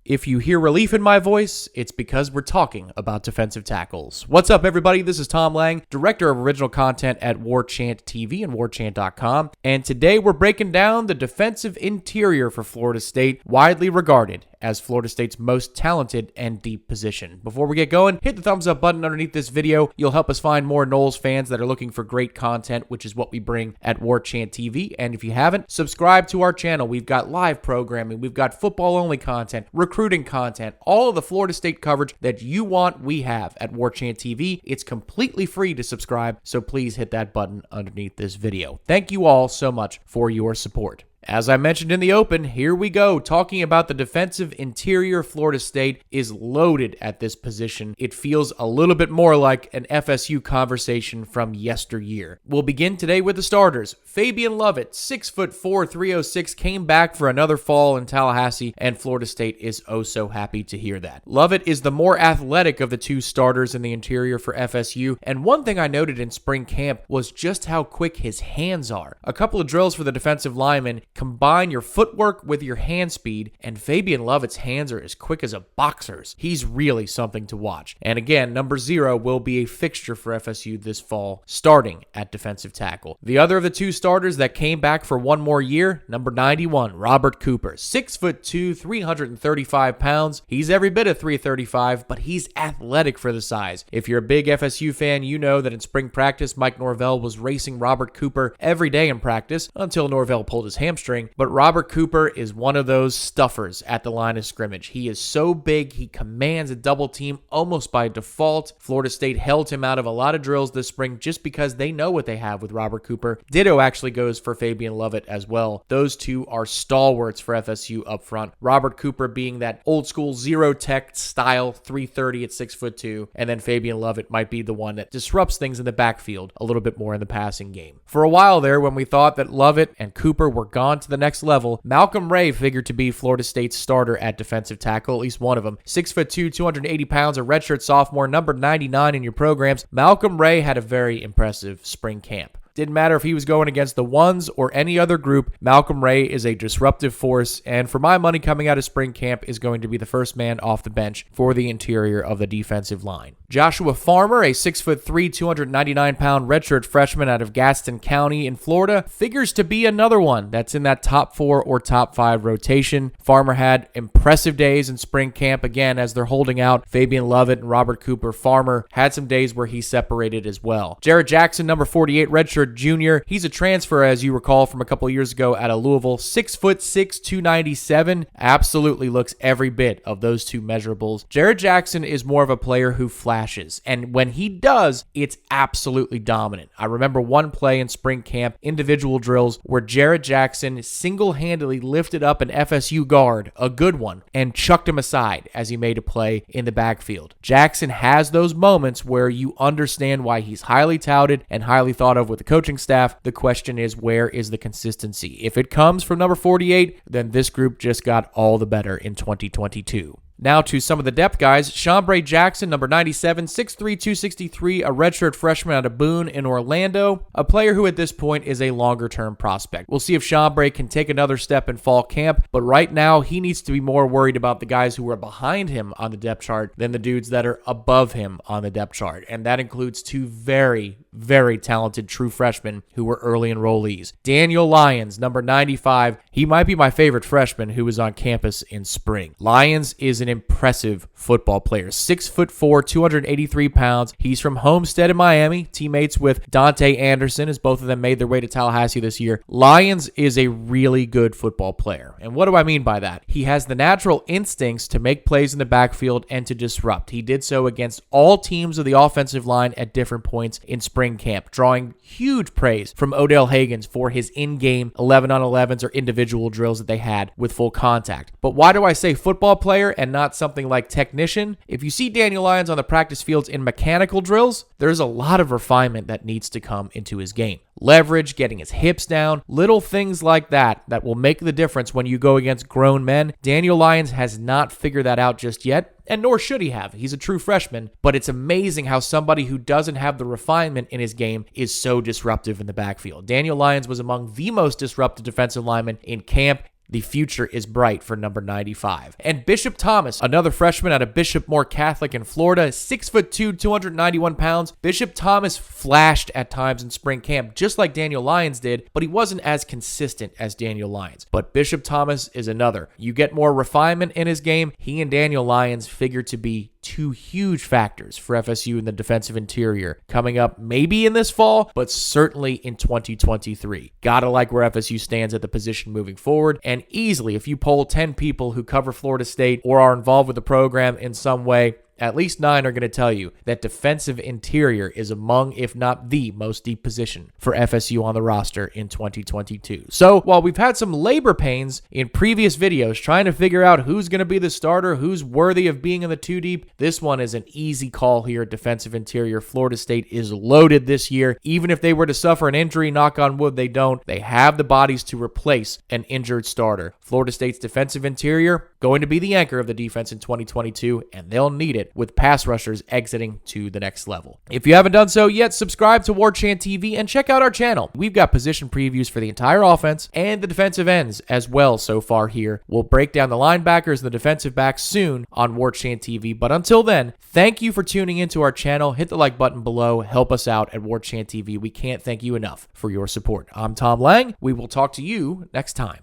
If you hear relief in my voice, it's because we're talking about defensive tackles. What's up, everybody? This is Tom Lang, Director of Original Content at Warchant TV and Warchant.com, and today we're breaking down the defensive interior for Florida State, widely regarded as Florida State's most talented and deep position. Before we get going, hit the thumbs up button underneath this video. You'll help us find more Noles fans that are looking for great content, which is what we bring at Warchant TV. And if you haven't, subscribe to our channel. We've got live programming, we've got football-only content, recruiting content, all of the Florida State coverage that you want, we have at Warchant TV. It's completely free to subscribe, so please hit that button underneath this video. Thank you all so much for your support. As I mentioned in the open, here we go, talking about the defensive interior. Florida State is loaded at this position. It feels a little bit more like an FSU conversation from yesteryear. We'll begin today with the starters. Fabien Lovett, 6'4", 306, came back for another fall in Tallahassee, and Florida State is oh so happy to hear that. Lovett is the more athletic of the two starters in the interior for FSU, and one thing I noted in spring camp was just how quick his hands are. A couple of drills for the defensive linemen combine your footwork with your hand speed, and Fabien Lovett's hands are as quick as a boxer's. He's really something to watch. And again, number 0 will be a fixture for FSU this fall, starting at defensive tackle. The other of the two starters that came back for one more year, number 91, Robert Cooper, 6'2", 335 pounds. He's every bit of 335, but he's athletic for the size. If you're a big FSU fan, you know that in spring practice, Mike Norvell was racing Robert Cooper every day in practice until Norvell pulled his hamstring. But Robert Cooper is one of those stuffers at the line of scrimmage. He is so big, he commands a double team almost by default. Florida State held him out of a lot of drills this spring just because they know what they have with Robert Cooper. Ditto actually goes for Fabien Lovett as well. Those two are stalwarts for FSU up front. Robert Cooper being that old school zero tech style 330 at 6'2", and then Fabien Lovett might be the one that disrupts things in the backfield a little bit more in the passing game. For a while there, when we thought that Lovett and Cooper were gone to the next level, Malcolm Ray figured to be Florida State's starter at defensive tackle, at least one of them. 6'2", 280 pounds, a redshirt sophomore, number 99 in your programs. Malcolm Ray had a very impressive spring camp. Didn't matter if he was going against the ones or any other group, Malcolm Ray is a disruptive force, and for my money, coming out of spring camp is going to be the first man off the bench for the interior of the defensive line. Joshua Farmer, a 6'3", 299-pound redshirt freshman out of Gaston County in Florida, figures to be another one that's in that top 4 or top 5 rotation. Farmer had impressive days in spring camp, again, as they're holding out Fabien Lovett and Robert Cooper. Farmer had some days where he separated as well. Jared Jackson, number 48, redshirt junior. He's a transfer, as you recall, from a couple years ago out of Louisville. 6'6", 297. Absolutely looks every bit of those two measurables. Jared Jackson is more of a player who flashes, and when he does, it's absolutely dominant. I remember one play in spring camp, individual drills, where Jared Jackson single-handedly lifted up an FSU guard, a good one, and chucked him aside as he made a play in the backfield. Jackson has those moments where you understand why he's highly touted and highly thought of with the coaching staff. The question is, where is the consistency? If it comes from number 48, then this group just got all the better in 2022. Now to some of the depth guys. Chambray Jackson, number 97, 6'3", 263, a redshirt freshman out of Boone in Orlando, a player who at this point is a longer-term prospect. We'll see if Chambray can take another step in fall camp, but right now he needs to be more worried about the guys who are behind him on the depth chart than the dudes that are above him on the depth chart, and that includes two very, very talented true freshmen who were early enrollees. Daniel Lyons, number 95, he might be my favorite freshman who was on campus in spring. Lyons is an impressive football player. 6'4", 283 pounds. He's from Homestead in Miami, teammates with Dante Anderson, as both of them made their way to Tallahassee this year. Lyons is a really good football player. And what do I mean by that? He has the natural instincts to make plays in the backfield and to disrupt. He did so against all teams of the offensive line at different points in spring camp, drawing huge praise from Odell Hagens for his in-game 11-on-11s or individual drills that they had with full contact. But why do I say football player and not something like technician? If you see Daniel Lyons on the practice fields in mechanical drills, there's a lot of refinement that needs to come into his game. Leverage, getting his hips down, little things like that will make the difference when you go against grown men. Daniel Lyons has not figured that out just yet, and nor should he have. He's a true freshman, but it's amazing how somebody who doesn't have the refinement in his game is so disruptive in the backfield. Daniel Lyons was among the most disruptive defensive linemen in camp. the future is bright for number 95. And Bishop Thomas, another freshman out of Bishop Moore Catholic in Florida, 6'2", 291 pounds. Bishop Thomas flashed at times in spring camp, just like Daniel Lyons did, but he wasn't as consistent as Daniel Lyons. But Bishop Thomas is another. You get more refinement in his game. He and Daniel Lyons figure to be two huge factors for FSU in the defensive interior coming up maybe in this fall, but certainly in 2023. Gotta like where FSU stands at the position moving forward, and easily, if you poll 10 people who cover Florida State or are involved with the program in some way, at least 9 are going to tell you that defensive interior is among, if not the most deep position for FSU on the roster in 2022. So while we've had some labor pains in previous videos trying to figure out who's going to be the starter, who's worthy of being in the 2 deep, this one is an easy call here at defensive interior. Florida State is loaded this year. Even if they were to suffer an injury, knock on wood, they don't. They have the bodies to replace an injured starter. Florida State's defensive interior going to be the anchor of the defense in 2022, and they'll need it with pass rushers exiting to the next level. If you haven't done so yet, subscribe to Warchant TV and check out our channel. We've got position previews for the entire offense and the defensive ends as well so far here. We'll break down the linebackers and the defensive backs soon on Warchant TV, but until then, thank you for tuning into our channel. Hit the like button below. Help us out at Warchant TV. We can't thank you enough for your support. I'm Tom Lang. We will talk to you next time.